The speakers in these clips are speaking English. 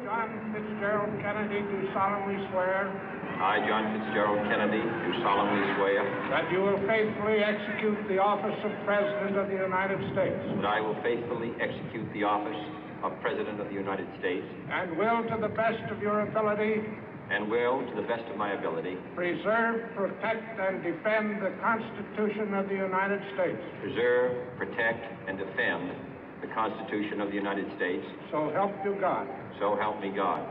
John Fitzgerald Kennedy, do solemnly swear. I, John Fitzgerald Kennedy, do solemnly swear. That you will faithfully execute the office of President of the United States. That I will faithfully execute the office of President of the United States. And will, to the best of your ability. And will, to the best of my ability. Preserve, protect, and defend the Constitution of the United States. Preserve, protect, and defend the Constitution of the United States. So help you God. So help me God.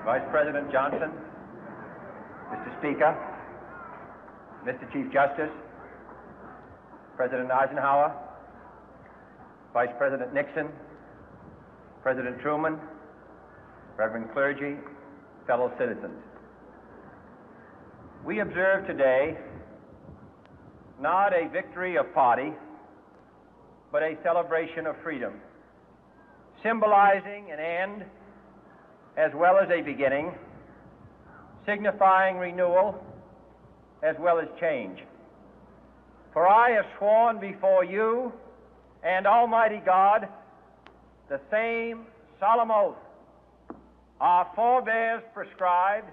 Vice President Johnson, Mr. Speaker, Mr. Chief Justice, President Eisenhower, Vice President Nixon, President Truman, Reverend clergy, fellow citizens. We observe today not a victory of party, but a celebration of freedom, symbolizing an end as well as a beginning, signifying renewal as well as change. For I have sworn before you and Almighty God the same solemn oath our forebears prescribed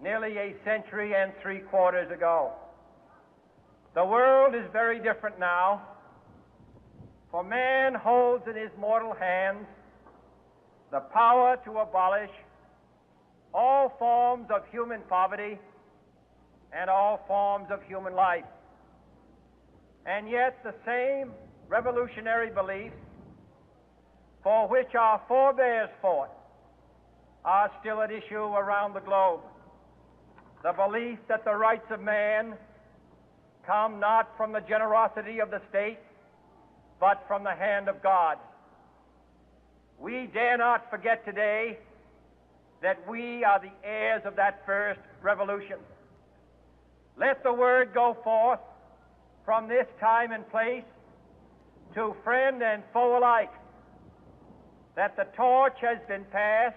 nearly a century and 3/4 ago. The world is very different now, for man holds in his mortal hands the power to abolish all forms of human poverty and all forms of human life. And yet the same revolutionary beliefs for which our forebears fought are still at issue around the globe. The belief that the rights of man come not from the generosity of the state, but from the hand of God. We dare not forget today that we are the heirs of that first revolution. Let the word go forth from this time and place to friend and foe alike that the torch has been passed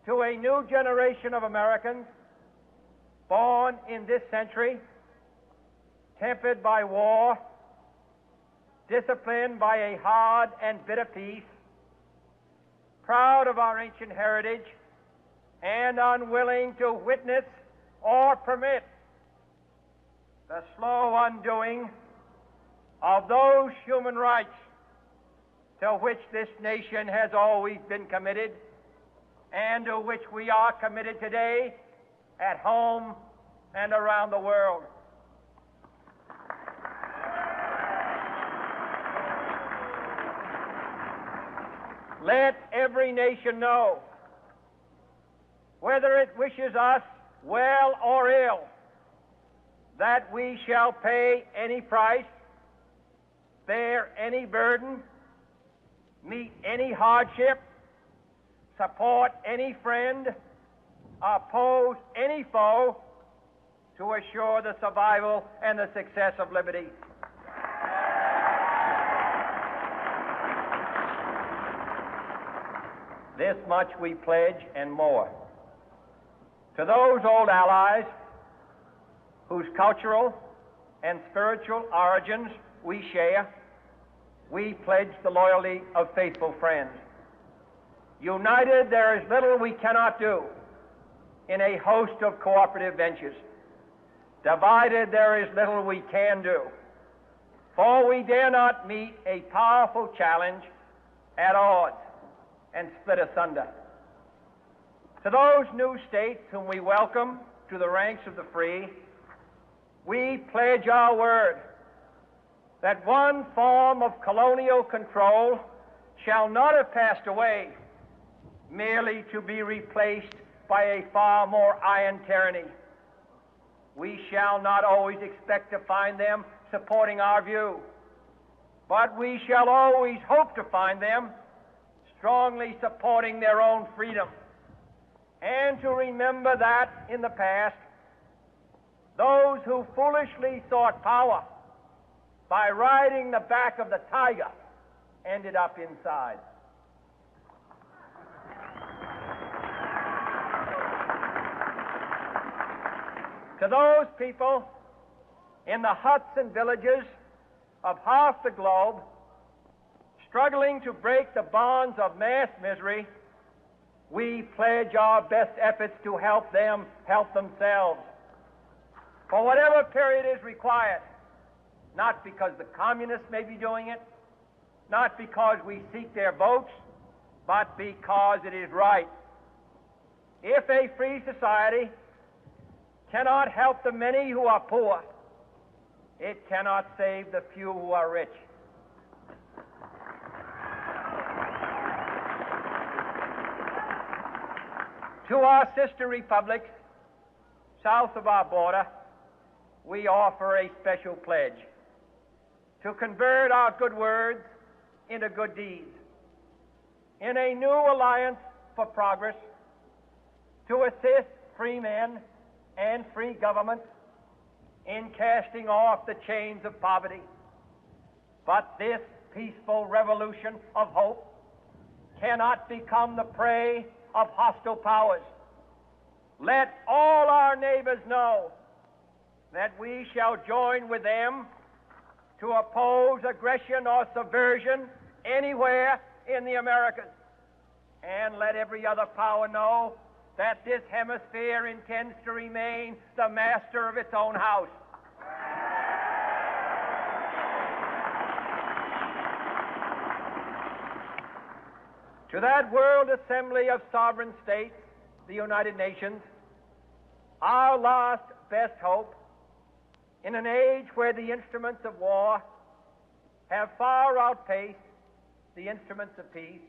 to a new generation of Americans born in this century, tempered by war, disciplined by a hard and bitter peace, proud of our ancient heritage, and unwilling to witness or permit the slow undoing of those human rights to which this nation has always been committed and to which we are committed today at home and around the world. Let every nation know, whether it wishes us well or ill, that we shall pay any price, bear any burden, meet any hardship, support any friend, oppose any foe to assure the survival and the success of liberty. This much we pledge and more. To those old allies whose cultural and spiritual origins we share, we pledge the loyalty of faithful friends. United, there is little we cannot do in a host of cooperative ventures. Divided, there is little we can do, for we dare not meet a powerful challenge at odds and split asunder. To those new states whom we welcome to the ranks of the free, we pledge our word that one form of colonial control shall not have passed away merely to be replaced by a far more iron tyranny. We shall not always expect to find them supporting our view, but we shall always hope to find them strongly supporting their own freedom, and to remember that in the past, those who foolishly sought power by riding the back of the tiger ended up inside. To those people in the huts and villages of half the globe struggling to break the bonds of mass misery, we pledge our best efforts to help them help themselves for whatever period is required, not because the communists may be doing it, not because we seek their votes, but because it is right. If a free society cannot help the many who are poor, it cannot save the few who are rich. To our sister republics south of our border, we offer a special pledge to convert our good words into good deeds, in a new alliance for progress, to assist free men and free governments in casting off the chains of poverty. But this peaceful revolution of hope cannot become the prey of hostile powers. Let all our neighbors know that we shall join with them to oppose aggression or subversion anywhere in the Americas. And let every other power know that this hemisphere intends to remain the master of its own house. To that World Assembly of Sovereign States, the United Nations, our last best hope, in an age where the instruments of war have far outpaced the instruments of peace,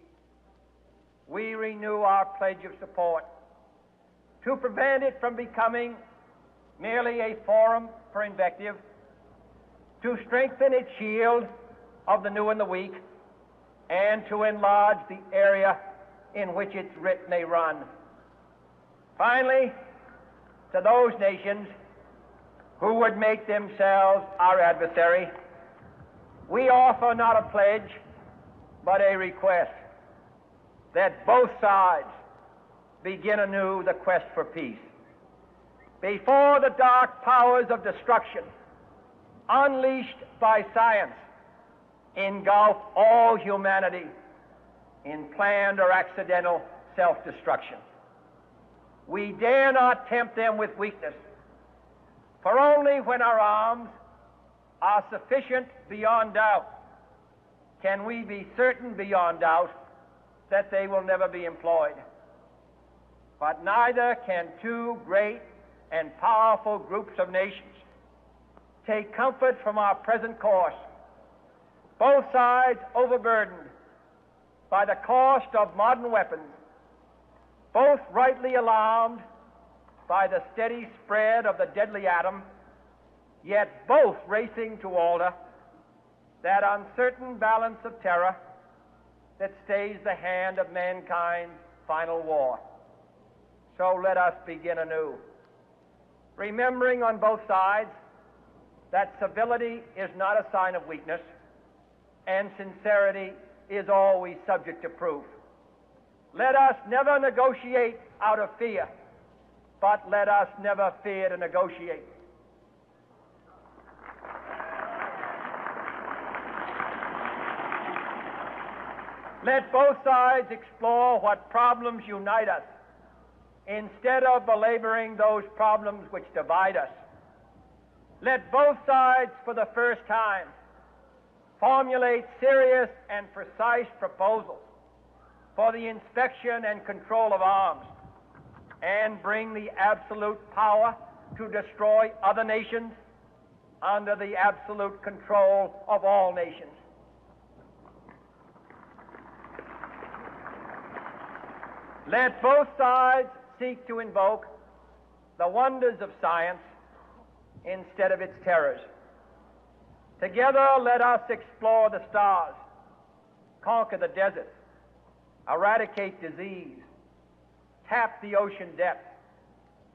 we renew our pledge of support to prevent it from becoming merely a forum for invective, to strengthen its shield of the new and the weak, and to enlarge the area in which its writ may run. Finally, to those nations who would make themselves our adversary, we offer not a pledge, but a request that both sides begin anew the quest for peace. Before the dark powers of destruction, unleashed by science, engulf all humanity in planned or accidental self-destruction, we dare not tempt them with weakness, for only when our arms are sufficient beyond doubt can we be certain beyond doubt that they will never be employed. But neither can two great and powerful groups of nations take comfort from our present course, both sides overburdened by the cost of modern weapons, both rightly alarmed by the steady spread of the deadly atom, yet both racing to alter that uncertain balance of terror that stays the hand of mankind's final war. So let us begin anew, remembering on both sides that civility is not a sign of weakness, and sincerity is always subject to proof. Let us never negotiate out of fear, but let us never fear to negotiate. Let both sides explore what problems unite us, instead of belaboring those problems which divide us. Let both sides, for the first time, formulate serious and precise proposals for the inspection and control of arms, and bring the absolute power to destroy other nations under the absolute control of all nations. Let both sides seek to invoke the wonders of science instead of its terrors. Together, let us explore the stars, conquer the deserts, eradicate disease, tap the ocean depths,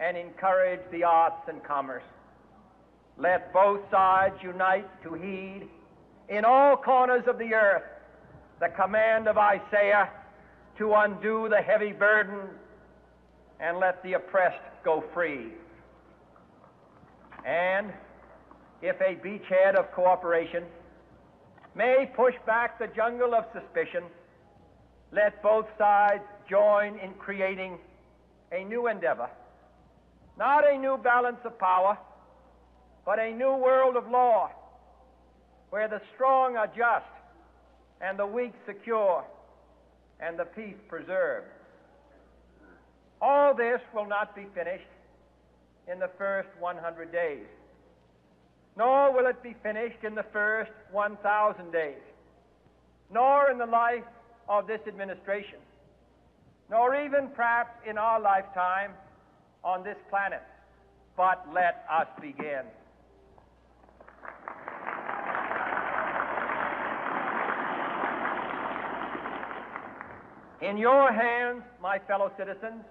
and encourage the arts and commerce. Let both sides unite to heed in all corners of the earth the command of Isaiah to undo the heavy burden and let the oppressed go free. And if a beachhead of cooperation may push back the jungle of suspicion, let both sides join in creating a new endeavor, not a new balance of power, but a new world of law, where the strong are just and the weak secure and the peace preserved. All this will not be finished in the first 100 days, nor will it be finished in the first 1,000 days, nor in the life of this administration, nor even perhaps in our lifetime on this planet. But let us begin. In your hands, my fellow citizens,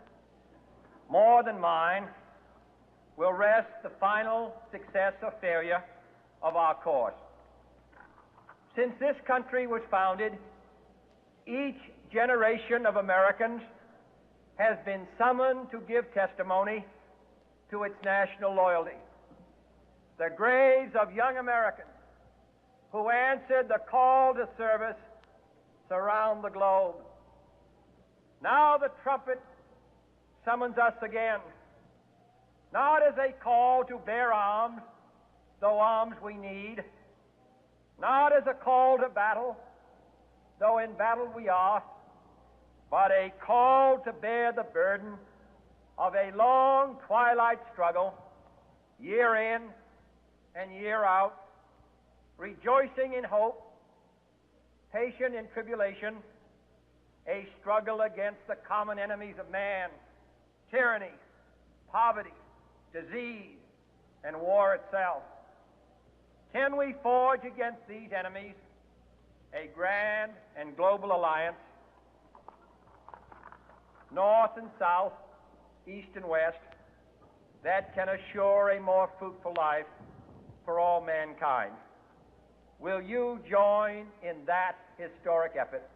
more than mine, will rest the final success or failure of our course. Since this country was founded, each generation of Americans has been summoned to give testimony to its national loyalty. The graves of young Americans who answered the call to service surround the globe. Now the trumpet summons us again, not as a call to bear arms, though arms we need, not as a call to battle, though in battle we are, but a call to bear the burden of a long twilight struggle, year in and year out, rejoicing in hope, patient in tribulation, a struggle against the common enemies of man, tyranny, poverty, disease, and war itself. Can we forge against these enemies a grand and global alliance, north and south, east and west, that can assure a more fruitful life for all mankind? Will you join in that historic effort?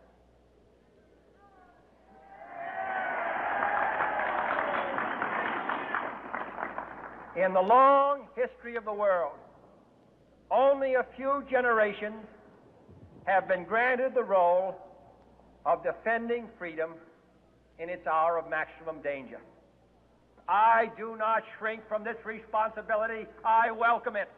In the long history of the world, only a few generations have been granted the role of defending freedom in its hour of maximum danger. I do not shrink from this responsibility. I welcome it.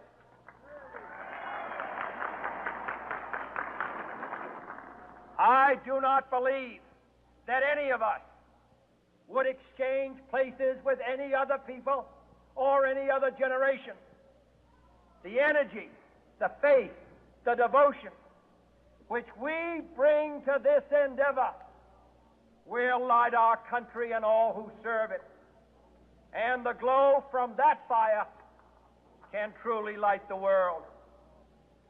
I do not believe that any of us would exchange places with any other people or any other generation. The energy, the faith, the devotion which we bring to this endeavor will light our country and all who serve it. And the glow from that fire can truly light the world.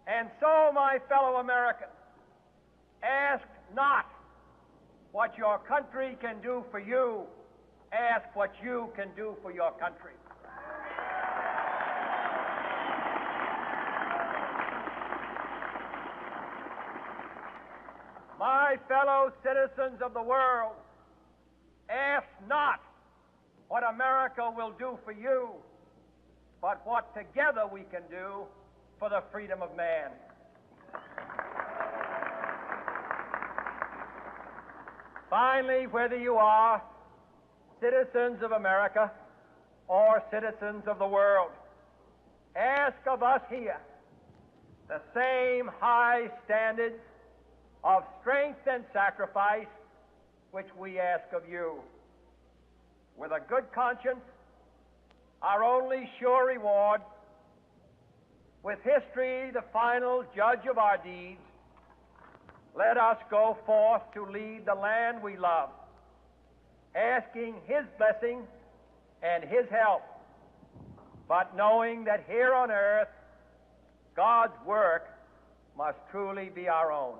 And so, my fellow Americans, ask not what your country can do for you, ask what you can do for your country. My fellow citizens of the world, ask not what America will do for you, but what together we can do for the freedom of man. Finally, whether you are citizens of America or citizens of the world, ask of us here the same high standards of strength and sacrifice which we ask of you. With a good conscience, our only sure reward, with history the final judge of our deeds, let us go forth to lead the land we love, asking His blessing and His help, but knowing that here on earth, God's work must truly be our own.